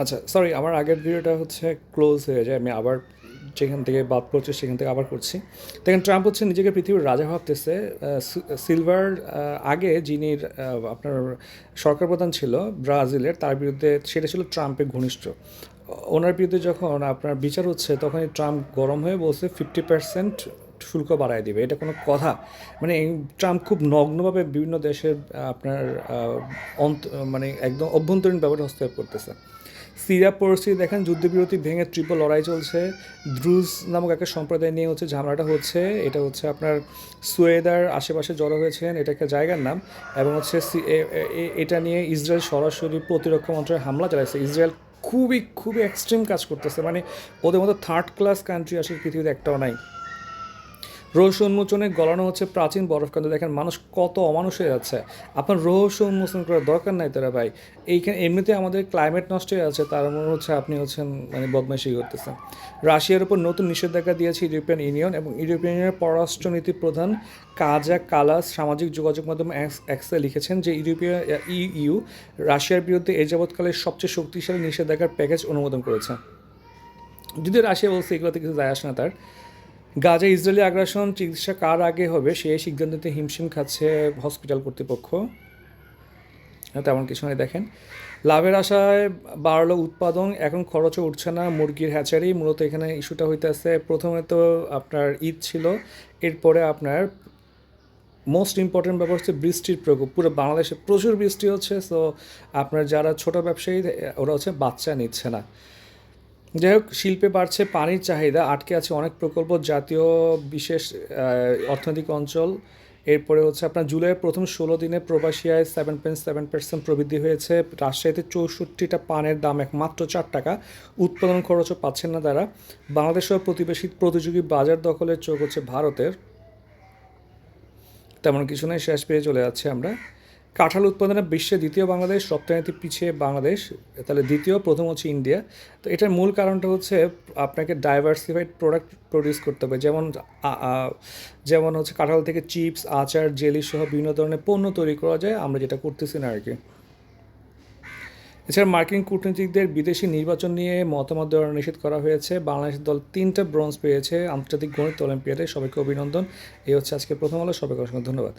আচ্ছা, সরি, আমার আগের ভিডিওটা হচ্ছে ক্লোজ হয়ে যায়, আমি আবার যেখান থেকে বাদ পড়ছে সেখান থেকে আবার করছি। দেখেন, ট্রাম্প হচ্ছে নিজেকে পৃথিবীর রাজা ভাবতেছে। সিলভার আগে যিনি আপনার সরকার প্রধান ছিল ব্রাজিলের, তার বিরুদ্ধে, সেটা ছিল ট্রাম্পের ঘনিষ্ঠ। ওনার বিরুদ্ধে যখন আপনার বিচার হচ্ছে, তখনই ট্রাম্প গরম হয়ে বলছে 50% শুল্ক বাড়ায় দিবে। এটা কোনো কথা? মানে ট্রাম্প খুব নগ্নভাবে বিভিন্ন দেশের আপনার অন্ত মানে একদম অভ্যন্তরীণ ব্যাপারে হস্তক্ষেপ করতেছে। সিরিয়া পরিস্থিতি দেখেন, যুদ্ধবিরতি ভেঙে তীব্র লড়াই চলছে। দ্রুজ নামক একটা সম্প্রদায় নিয়ে হচ্ছে ঝামেলাটা হচ্ছে। এটা হচ্ছে আপনার সুয়েদার আশেপাশে জড়ো হয়েছেন, এটা একটা জায়গার নাম। এবং হচ্ছে এটা নিয়ে ইসরায়েল সরাসরি প্রতিরক্ষা মন্ত্রণালয়ে হামলা চালাইছে। ইসরায়েল খুবই খুবই এক্সট্রিম কাজ করতেছে, মানে ওদের মতো থার্ড ক্লাস কান্ট্রি আসলে পৃথিবীতে একটাও নাই। রহস্য উন্মোচনে গলানো হচ্ছে প্রাচীন বরফকান্ত। দেখেন মানুষ কত অমানুষ হয়ে যাচ্ছে। আপনার রহস্য উন্মোচন করার দরকার নাই তোরা ভাই। এইখানে এমনিতে আমাদের ক্লাইমেট নষ্ট হয়ে আছে, তার মনে হচ্ছে আপনি হচ্ছেন মানে বদমাইশি করতেছেন। রাশিয়ার উপর নতুন নিষেধাজ্ঞা দিয়েছে ইউরোপিয়ান ইউনিয়ন, এবং ইউরোপিয়ান ইউনিয়নের পররাষ্ট্রনীতি প্রধান কাজা কালাস সামাজিক যোগাযোগ মাধ্যম এক্সে লিখেছেন যে ইউ রাশিয়ার বিরুদ্ধে এ যাবৎকালের সবচেয়ে শক্তিশালী নিষেধাজ্ঞার প্যাকেজ অনুমোদন করেছে। যদিও রাশিয়া বলছে এগুলোতে কিছু যায় আসে না তার। গাজা ইসরায়েলি আগ্রাসন চিকিৎসা কার আগে হবে সেই সিদ্ধান্ততে হিমশিম খাচ্ছে হসপিটাল কর্তৃপক্ষ। তেমন কিছু নয়। দেখেন, লাভের আশায় বাড়লো উৎপাদন, এখন খরচও উঠছে না মুরগির হ্যাচারি। মূলত এখানে ইস্যুটা হইতেছে, প্রথমে তো আপনার ঈদ ছিল, এরপরে আপনার মোস্ট ইম্পর্টেন্ট ব্যাপার হচ্ছে বৃষ্টির প্রকোপ। পুরো বাংলাদেশে প্রচুর বৃষ্টি হচ্ছে, সো আপনার যারা ছোট ব্যবসায়ী ওরা হচ্ছে বাচ্চা নিচ্ছে না। যাই হোক, শিল্পে বাড়ছে পানির চাহিদা, আটকে আছে অনেক প্রকল্প জাতীয় বিশেষ অর্থনৈতিক অঞ্চল। এরপরে হচ্ছে আপনার জুলাইয়ের প্রথম 16 দিনে প্রবাসী আয় 7.7% প্রবৃদ্ধি হয়েছে। রাজশাহীতে 64টা পানের দাম মাত্র 4 টাকা। উৎপাদন খরচও পাচ্ছেন না তারা। বাংলাদেশের প্রতিবেশী প্রতিযোগী বাজার দখলের চোখ হচ্ছে ভারতের। তেমন কিছু নয়, শেষ পেয়ে চলে যাচ্ছে আমরা। কাঁঠাল উৎপাদনে বিশ্বে দ্বিতীয় বাংলাদেশ, রপ্তানিতে পিছিয়ে বাংলাদেশ। তাহলে দ্বিতীয়, প্রথম হচ্ছে ইন্ডিয়া। তো এটার মূল কারণটা হচ্ছে আপনাকে ডাইভার্সিফাইড প্রোডাক্ট প্রডিউস করতে হবে, যেমন হচ্ছে কাঁঠাল থেকে চিপস, আচার, জেলি সহ বিভিন্ন ধরনের পণ্য তৈরি করা যায়, আমরা যেটা করতেছি না আর কি। এছাড়া মার্কিন কূটনীতিকদের বিদেশি নির্বাচন নিয়ে মতামত দেওয়া নিষেধ করা হয়েছে। বাংলাদেশের দল 3টা ব্রোঞ্জ পেয়েছে আন্তর্জাতিক গণিত অলিম্পিয়াডে। সবাইকে অভিনন্দন। এই হচ্ছে আজকে প্রথম আলো। সবাইকে অসংখ্য ধন্যবাদ।